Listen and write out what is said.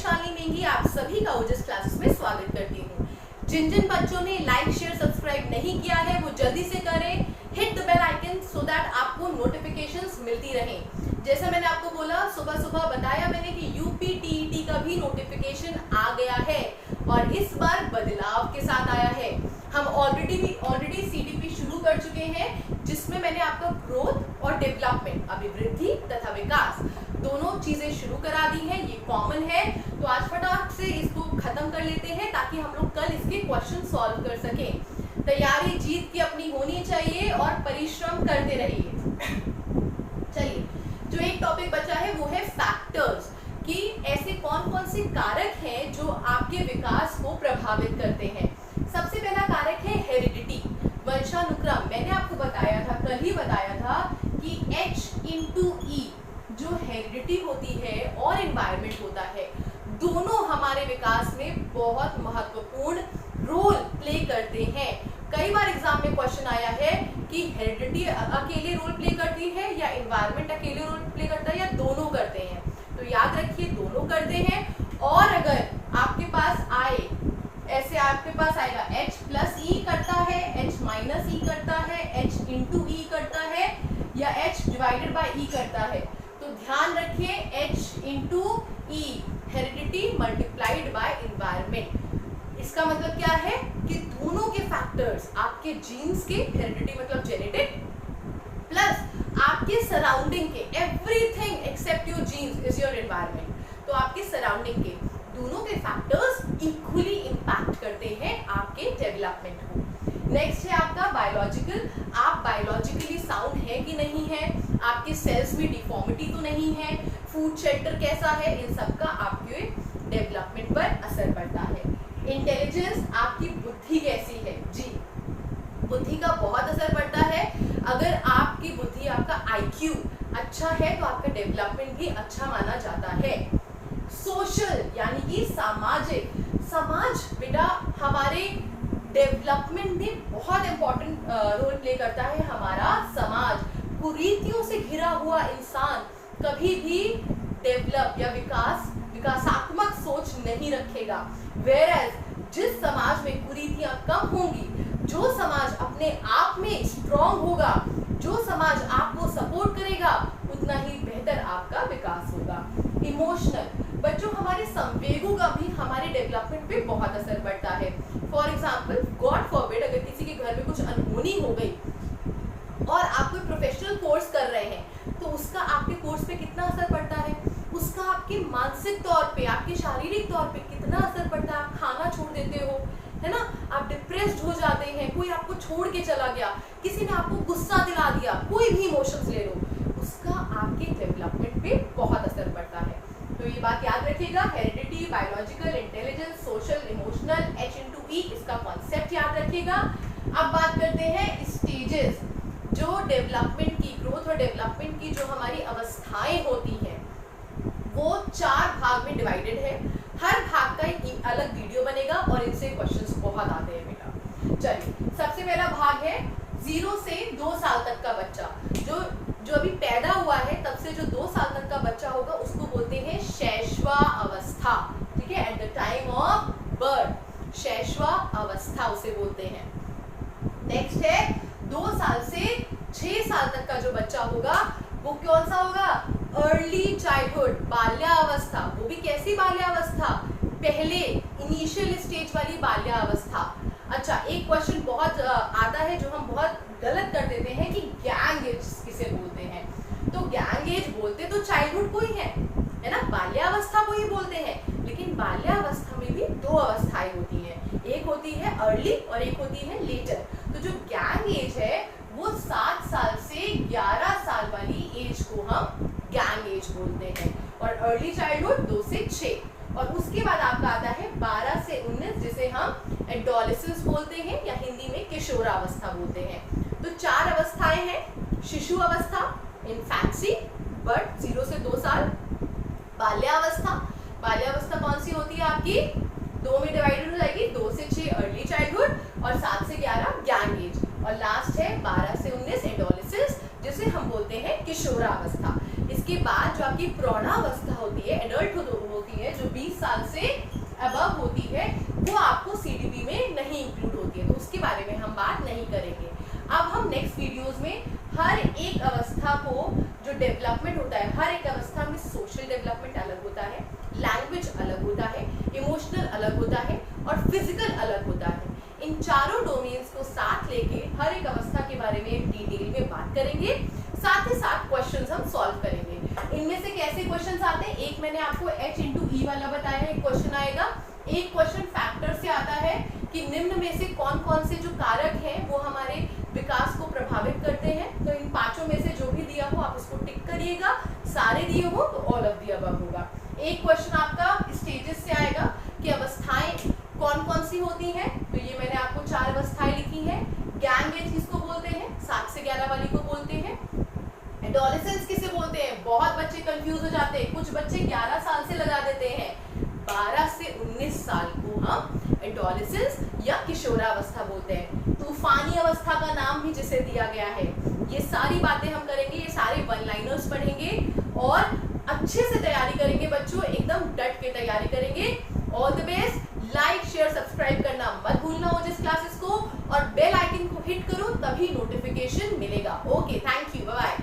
शालिनी मेंगी आप सभी का ओजस क्लासेस में स्वागत करती हूँ। जिन जिन बच्चों ने लाइक शेयर सब्सक्राइब नहीं किया है वो जल्दी से करें, hit the bell icon so that आपको नोटिफिकेशंस मिलती रहें। जैसा मैंने आपको बोला, सुबह सुबह बताया मैंने कि यूपी टीईटी का भी नोटिफिकेशन आ गया है और इस बार बदलाव के साथ आया है। हम ऑलरेडी सीडीपी शुरू कर चुके हैं, जिसमें मैंने आपका ग्रोथ और डेवलपमेंट, अभिवृद्धि तथा विकास दोनों चीजें शुरू करा दी हैं। ये कॉमन है, तो आज फटाक से इसको खत्म कर लेते हैं ताकि हम लोग कल इसके क्वेश्चन सॉल्व कर सकें। तैयारी जीत की अपनी होनी चाहिए और परिश्रम करते रहिए। चलिए, जो एक टॉपिक बचा है वो है फैक्टर्स, कि ऐसे कौन कौन से कारक हैं जो आपके विकास को प्रभावित करते हैं। सबसे पहला कारक है हेरिडिटी, वंशानुक्रम। मैंने आपको बताया था, कल ही बताया था कि H/E जो हेरिडिटी होती है और एनवायरनमेंट होता है, दोनों हमारे विकास में बहुत महत्वपूर्ण रोल प्ले करते हैं। कई बार एग्जाम में क्वेश्चन आया है कि हेरिडिटी अकेले रोल प्ले करती है या एनवायरनमेंट अकेले रोल प्ले करता है या दोनों करते हैं, तो याद रखिए दोनों करते हैं। और अगर आपके पास आए, ऐसे आपके पास आएगा H+E करता है, H-E करता है, H/E करता है या H/E करता है, तो ध्यान रखिए H/E, heredity multiplied by environment. इसका मतलब क्या है कि दोनों के फैक्टर्स, आपके जीन्स के, हेरिडिटी मतलब जेनेटिक, प्लस आपके सराउंडिंग के, everything except your genes is your environment, तो आपके सराउंडिंग के दोनों के फैक्टर्स इक्वली इंपैक्ट करते हैं आपके डेवलपमेंट को। नेक्स्ट है आपका बायोलॉजिकल। आप बायोलॉजिकली साउंड है कि नहीं है, आपके सेल्स में डिफॉर्मिटी तो नहीं है, फूड शेल्टर कैसा है, इन सब का आपके डेवलपमेंट पर असर पड़ता है। इंटेलिजेंस, आपकी बुद्धि कैसी है, जी बुद्धि का बहुत असर पड़ता है। अगर आपकी बुद्धि, आपका IQ अच्छा है तो आपका डेवलपमेंट भी अच्छा माना जाता है। सोशल यानी कि सामाजिक, समाज बेटा हमारे डेवलपमेंट में बहुत इंपॉर्टेंट रोल प्ले करता है। हमारा समाज, कुरीतियों से घिरा हुआ इंसान कभी भी डेवलप या विकासात्मक सोच नहीं रखेगा। वेयरएज जिस समाज में कुरीतियां कम होंगी, जो समाज अपने आप में स्ट्रॉन्ग होगा, जो समाज आपको सपोर्ट करेगा, उतना ही बेहतर आपका विकास होगा। इमोशनल, बच्चों हमारे संवेगों का भी हमारे डेवलपमेंट पे बहुत असर पड़ता है। फॉर एग्जाम्पल, गॉड फॉरबिड, अगर किसी के घर में कुछ अनहोनी हो गई और आप कोई प्रोफेशनल कोर्स कर रहे हैं, तो उसका आपके कोर्स पे कितना असर पड़ता है, उसका आपके मानसिक तौर पे, आपके शारीरिक तौर पे कितना असर पड़ता है। आप खाना छोड़ देते हो, है ना, आप डिप्रेस्ड हो जाते हैं, कोई आपको छोड़ के चला गया, किसी ने आपको गुस्सा दिला दिया, कोई भी इमोशंस ले लो, उसका आपके डेवलपमेंट पे बहुत असर पड़ता है। तो ये बात याद रखिएगा, heredity, biological, intelligence, social, emotional, H/E, इसका कॉन्सेप्ट याद रखिएगा। अब बात करते हैं स्टेजेस, जो डेवलपमेंट की, ग्रोथ और डेवलपमेंट की जो हमारी अवस्थाएं होती हैं, वो 4 भाग में डिवाइडेड है। हर भाग का एक अलग वीडियो बनेगा और इनसे क्वेश्चंस बहुत आते हैं बेटा। चलिए, सबसे पहला भाग है 0 से 2 साल तक का बच्चा, जो अभी पैदा हुआ है तब से जो 2 साल तक का बच्चा होगा उसको बोलते हैं शैशवा अवस्था। ठीक है, at the time of birth शैशवा अवस्था उसे बोलते हैं। नेक्स्ट है 2 साल से 6 साल तक का जो बच्चा होगा वो कौन सा होगा, अर्ली चाइल्डहुड, बाल्यावस्था। वो भी कैसी बाल्यावस्था, पहले इनिशियल स्टेज वाली बाल्यावस्था। अच्छा, एक क्वेश्चन बहुत आता है जो हम बहुत गलत कर देते हैं कि गैंग एज किसे बोलते हैं। तो गैंग एज बोलते तो चाइल्डहुड को ही है ना, बाल्यावस्था को ही बोलते हैं, लेकिन बाल्यावस्था में भी 2 अवस्थाएं होती हैं, एक होती है अर्ली और एक होती है लेटर। तो जो गैंग एज है वो 7 साल से 11 साल वाली एज को हम गैंग एज बोलते हैं, और अर्ली चाइल्डहुड 2 से 6, और उसके बाद आपका आता है 12 से 19, जिसे हम एडोलेसेंस बोलते हैं या हिंदी में किशोरावस्था बोलते हैं। तो 4 अवस्थाएं हैं, शिशु अवस्था, इन्फैंसी, बर्थ 0 से 2 साल, बाल्यावस्था। बाल्यावस्था कौन सी होती है आपकी, 2 में डिवाइडेड हो जाएगी, 2 से 6 अर्ली चाइल्डहुड और 7 से 11 गैंग एज, और लास्ट है 12 से 19 एडोलेसेंस, जिसे हम बोलते हैं किशोरावस्था। इसके बाद जो आपकी प्रौढ़ावस्था होती है, एडल्ट होती है, जो 20 साल साल से अबव होती है वो आपको सीडीपी में नहीं इंक्लूड होती है, तो उसके बारे में हम बात नहीं करेंगे। अब हम नेक्स्ट वीडियोस में हर एक अवस्था को जो डेवलपमेंट होता है, हर एक अवस्था में सोशल डेवलपमेंट अलग होता है, लैंग्वेज अलग होता है, इमोशनल अलग होता है और फिजिकल अलग होता है। इन चारों डोमेन्स को साथ लेके हर एक अवस्था के बारे में डिटेल में बात करेंगे, साथ ही साथ क्वेश्चंस हम सॉल्व करेंगे। इनमें से कैसे क्वेश्चंस आते हैं, एक मैंने आपको H/E वाला बताया है, एक क्वेश्चन आएगा। एक क्वेश्चन फैक्टर से आता है कि निम्न में से कौन कौन से जो कारक हैं वो हमारे विकास को प्रभावित करते हैं। तो इन पांचों में से जो भी दिया हो आप उसको टिक करिएगा, सारे दिए हो तो ऑल ऑफ द अबव होगा। एक क्वेश्चन आपका स्टेजेस से आएगा कि अवस्थाएं कौन कौन सी होती हैं, तो ये मैंने आपको 4 अवस्थाएं लिखी हैं। गैंग एज किसको बोलते हैं, 7 से 11 वाली को बोलते हैं। एडोलेसेंस किसे बोलते हैं, बहुत बच्चे कंफ्यूज हो जाते हैं, कुछ बच्चे 11 साल से लगा देते हैं, 12 से 19 साल को हम एडोलेसेंस या किशोरावस्था बोलते हैं। तूफानी अवस्था का नाम भी जिसे दिया गया है। ये सारी बातें हम करेंगे, ये सारे वन लाइनर्स पढ़ेंगे और अच्छे से तैयारी करेंगे बच्चों, एकदम डट के तैयारी करेंगे। All the best. Like share subscribe करना मत भूलना ओजस क्लासेस को, और बेल आइकन को हिट करो तभी नोटिफिकेशन मिलेगा। Okay, thank you, bye.